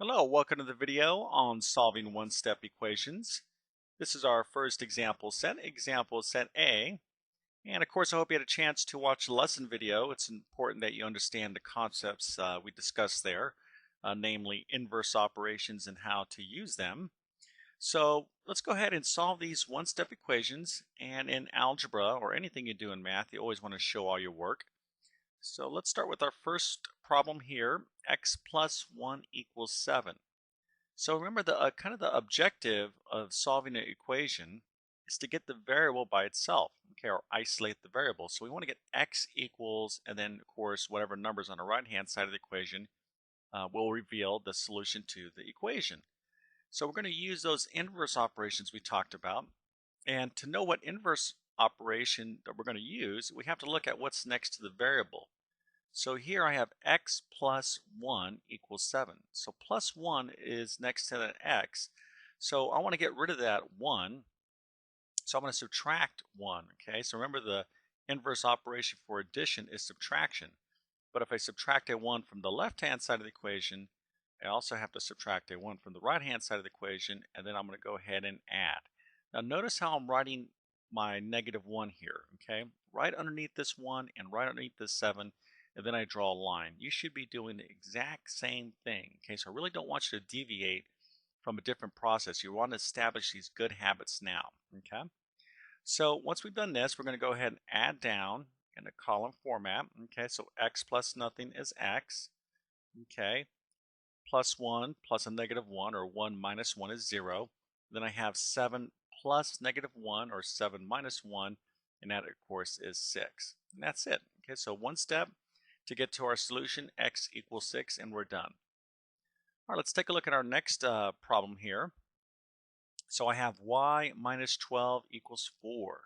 Hello, welcome to the video on solving one-step equations. This is our first example set A. And of course, I hope you had a chance to watch the lesson video. It's important that you understand the concepts we discussed there, namely inverse operations and how to use them. So let's go ahead and solve these one-step equations. And in algebra or anything you do in math, you always want to show all your work. So let's start with our first problem here. X plus 1 equals 7. So remember the kind of the objective of solving an equation is to get the variable by itself, okay, or isolate the variable. So we want to get x equals, and then of course whatever numbers on the right-hand side of the equation will reveal the solution to the equation. So we're going to use those inverse operations we talked about. And to know what inverse operation that we're going to use, we have to look at what's next to the variable. So here I have x plus 1 equals 7. So plus 1 is next to that x. So I want to get rid of that 1. So I'm going to subtract 1. Okay, so remember the inverse operation for addition is subtraction. But if I subtract a 1 from the left-hand side of the equation, I also have to subtract a 1 from the right-hand side of the equation, and then I'm going to go ahead and add. Now notice how I'm writing my negative 1 here. Okay, right underneath this 1 and right underneath this 7. And then I draw a line. You should be doing the exact same thing. Okay, so I really don't want you to deviate from a different process. You want to establish these good habits now. Okay, so once we've done this, we're going to go ahead and add down in a column format. Okay, so x plus nothing is x. Okay, plus 1 plus a negative 1, or 1 minus 1 is 0. Then I have 7 plus negative 1, or 7 minus 1, and that of course is 6. And that's it. Okay, so one step to get to our solution, x equals 6, and we're done. All right, let's take a look at our next problem here. So I have y minus 12 equals 4.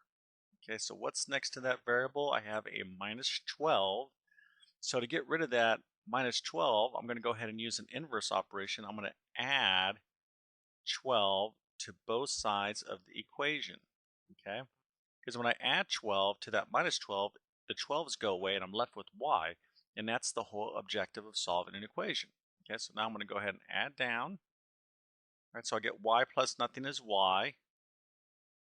Okay, so what's next to that variable? I have a minus 12. So to get rid of that minus 12, I'm going to go ahead and use an inverse operation. I'm going to add 12 to both sides of the equation. Okay, because when I add 12 to that minus 12, the 12's go away and I'm left with y. And that's the whole objective of solving an equation. Okay, so now I'm going to go ahead and add down. All right, so I get y plus nothing is y.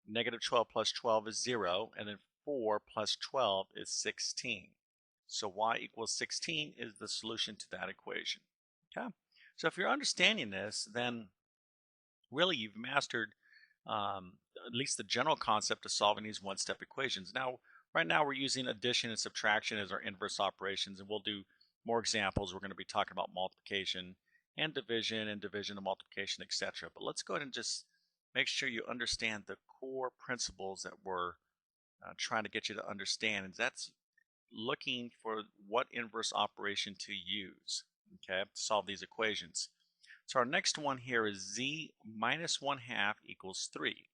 Negative 12 plus 12 is 0. And then 4 plus 12 is 16. So y equals 16 is the solution to that equation. Okay, so if you're understanding this, then really you've mastered at least the general concept of solving these one-step equations. Now, right now we're using addition and subtraction as our inverse operations, and we'll do more examples. We're going to be talking about multiplication and division and multiplication, etc. But let's go ahead and just make sure you understand the core principles that we're trying to get you to understand, and that's looking for what inverse operation to use, okay, to solve these equations. So our next one here is z minus 1/2 equals 3.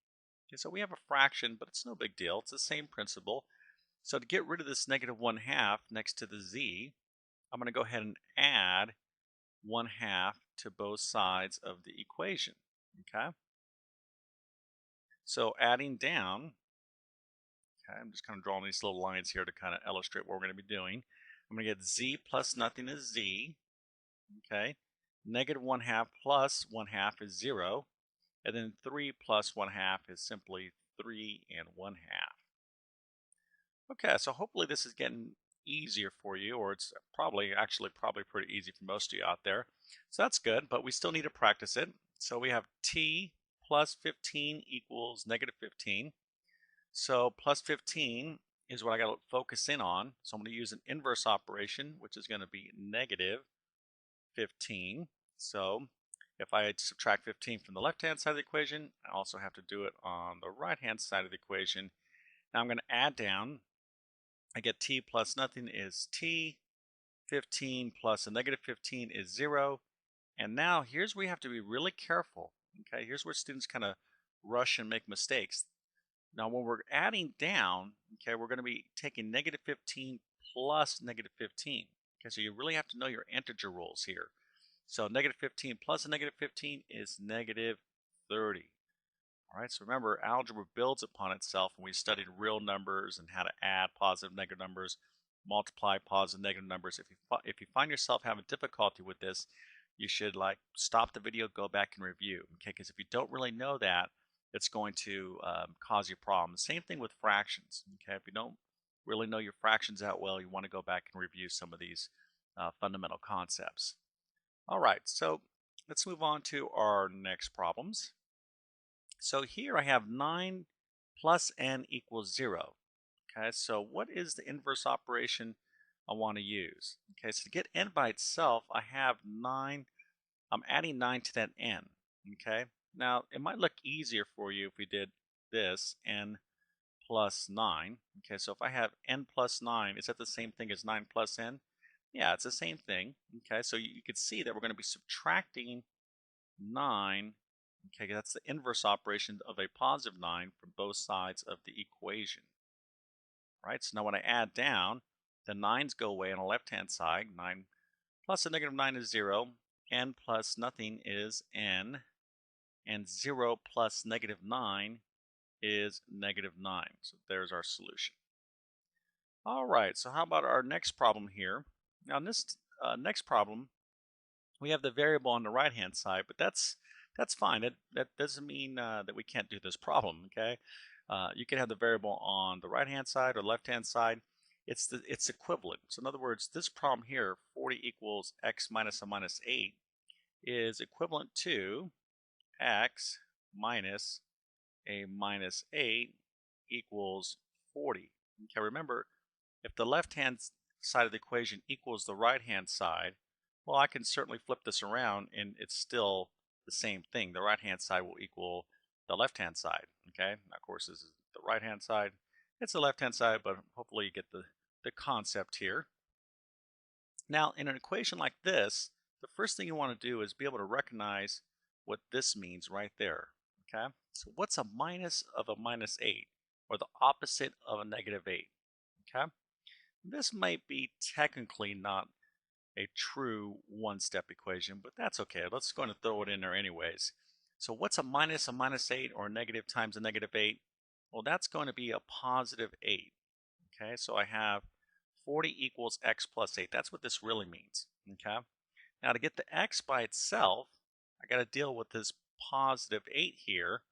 Okay, so we have a fraction, but it's no big deal. It's the same principle. So to get rid of this negative 1/2 next to the z, I'm going to go ahead and add 1/2 to both sides of the equation. Okay. So adding down, okay, I'm just kind of drawing these little lines here to kind of illustrate what we're going to be doing. I'm going to get z plus nothing is z. Okay. Negative 1/2 plus 1/2 is 0. And then 3 plus 1/2 is simply 3 and 1/2. Okay, so hopefully this is getting easier for you, or it's probably pretty easy for most of you out there. So that's good, but we still need to practice it. So we have t plus 15 equals negative 15. So plus 15 is what I got to focus in on. So I'm going to use an inverse operation, which is going to be negative 15. So if I subtract 15 from the left-hand side of the equation, I also have to do it on the right-hand side of the equation. Now I'm going to add down. I get t plus nothing is t. 15 plus a negative 15 is 0. And now here's where you have to be really careful. Okay, here's where students kind of rush and make mistakes. Now when we're adding down, okay, we're going to be taking negative 15 plus negative 15. Okay, so you really have to know your integer rules here. So negative 15 plus a negative 15 is negative 30. All right, so remember, algebra builds upon itself, and we studied real numbers and how to add positive, negative numbers, multiply positive, negative numbers. If you find yourself having difficulty with this, you should like stop the video, go back and review. Okay, because if you don't really know that, it's going to cause you problems. Same thing with fractions. Okay, if you don't really know your fractions that well, you want to go back and review some of these fundamental concepts. All right, so let's move on to our next problems. So here I have 9 plus n equals 0. Okay, so what is the inverse operation I want to use? Okay, so to get n by itself, I have 9. I'm adding 9 to that n. Okay, now it might look easier for you if we did this, n plus 9. Okay, so if I have n plus 9, is that the same thing as 9 plus n? Yeah, it's the same thing. Okay, so you can see that we're going to be subtracting 9. Okay, that's the inverse operation of a positive 9 from both sides of the equation. Right, so now when I add down, the 9's go away on the left-hand side. 9 plus a negative 9 is 0. N plus nothing is n. And 0 plus negative 9 is negative 9. So there's our solution. All right, so how about our next problem here? Now in this next problem, we have the variable on the right-hand side, but that's fine. That doesn't mean that we can't do this problem, okay? You can have the variable on the right-hand side or left-hand side. It's equivalent. So in other words, this problem here, 40 equals x minus a minus 8, is equivalent to x minus a minus 8 equals 40. Okay, remember, if the left-hand side of the equation equals the right-hand side, well, I can certainly flip this around and it's still the same thing. The right-hand side will equal the left-hand side, okay? Now, of course, this is the right-hand side. It's the left-hand side, but hopefully you get the concept here. Now, in an equation like this, the first thing you want to do is be able to recognize what this means right there, okay? So what's a minus of a minus 8, or the opposite of a negative 8, okay? This might be technically not a true one-step equation, but that's okay. Let's go and throw it in there anyways. So what's a minus 8, or a negative times a negative 8? Well, that's going to be a positive 8. Okay, so I have 40 equals x plus 8. That's what this really means. Okay, now to get the x by itself, I got to deal with this positive 8 here.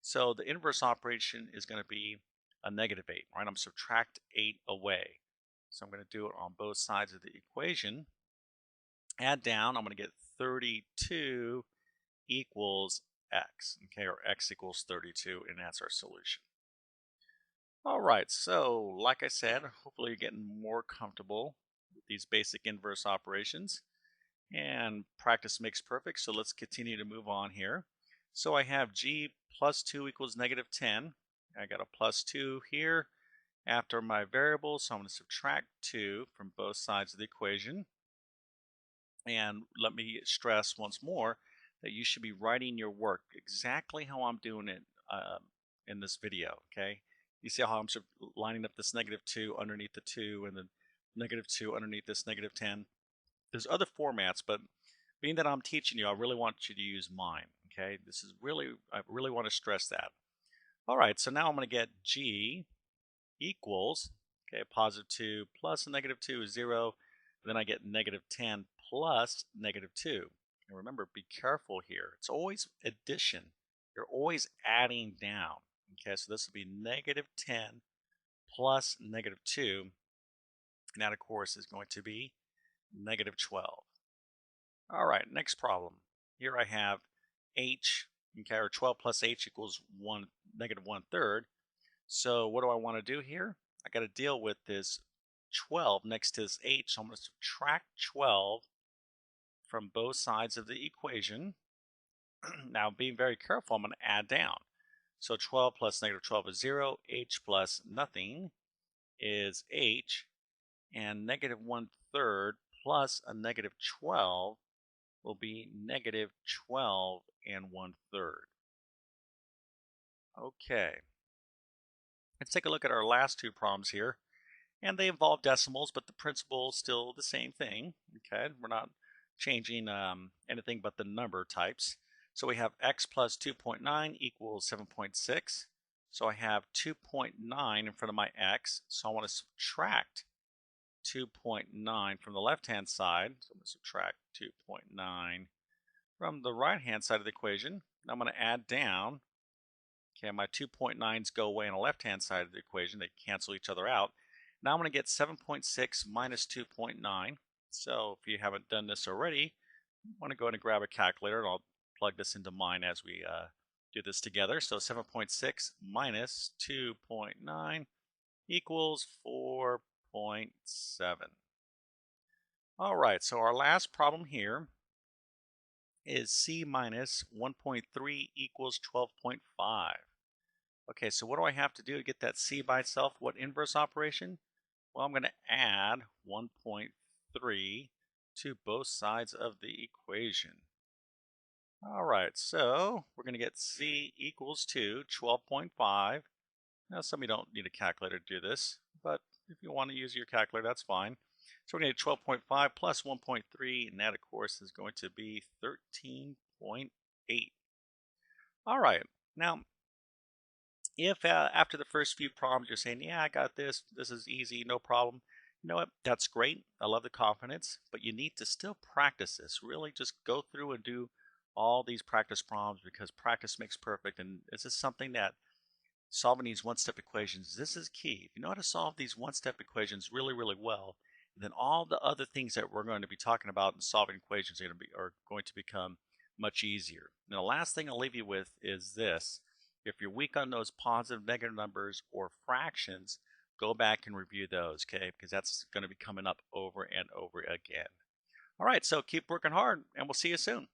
So the inverse operation is going to be a negative 8, right? I'm subtract 8 away. So I'm going to do it on both sides of the equation. Add down, I'm going to get 32 equals x, okay, or x equals 32, and that's our solution. All right, so like I said, hopefully you're getting more comfortable with these basic inverse operations, and practice makes perfect, so let's continue to move on here. So I have g plus 2 equals negative 10. I got a plus 2 here after my variable, so I'm going to subtract 2 from both sides of the equation. And let me stress once more that you should be writing your work exactly how I'm doing it in this video, okay? You see how I'm lining up this negative 2 underneath the 2 and then negative 2 underneath this negative 10. There's other formats, but being that I'm teaching you, I really want you to use mine, okay? I really want to stress that. All right, so now I'm going to get g equals, okay, positive 2 plus a negative 2 is 0. Then I get negative 10 plus negative 2. And remember, be careful here. It's always addition. You're always adding down. Okay, so this will be negative 10 plus negative 2. And that, of course, is going to be negative 12. All right, next problem. Here I have h, okay, or 12 plus h equals negative 1/3. So what do I want to do here? I got to deal with this 12 next to this h, so I'm going to subtract 12 from both sides of the equation. Now, being very careful, I'm going to add down. So 12 plus negative 12 is 0. H plus nothing is h. And negative 1/3 plus a negative 12 will be negative 12 and 1/3. Okay. Let's take a look at our last two problems here. And they involve decimals, but the principle is still the same thing. Okay, we're not changing anything but the number types. So we have x plus 2.9 equals 7.6. So I have 2.9 in front of my x, so I want to subtract 2.9 from the left-hand side. So I'm going to subtract 2.9 from the right-hand side of the equation. Now I'm going to add down. Okay, my 2.9s go away on the left-hand side of the equation. They cancel each other out. Now I'm going to get 7.6 minus 2.9. So if you haven't done this already, I want to go ahead and grab a calculator, and I'll plug this into mine as we do this together. So 7.6 minus 2.9 equals 4.7. All right, so our last problem here is C minus 1.3 equals 12.5. Okay, so what do I have to do to get that C by itself? What inverse operation? Well, I'm going to add 1.3 to both sides of the equation. All right, so we're going to get C equals to 12.5. Now, some of you don't need a calculator to do this, but if you want to use your calculator, that's fine. So we're going to get 12.5 plus 1.3, and that, of course, is going to be 13.8. All right, now, if after the first few problems you're saying, yeah, I got this, this is easy, no problem, you know what, that's great, I love the confidence, but you need to still practice this. Really just go through and do all these practice problems, because practice makes perfect, and this is something that solving these one-step equations, this is key. If you know how to solve these one-step equations really, really well, then all the other things that we're going to be talking about in solving equations are going to become much easier. And the last thing I'll leave you with is this. If you're weak on those positive, negative numbers or fractions, go back and review those, okay? Because that's going to be coming up over and over again. All right, so keep working hard, and we'll see you soon.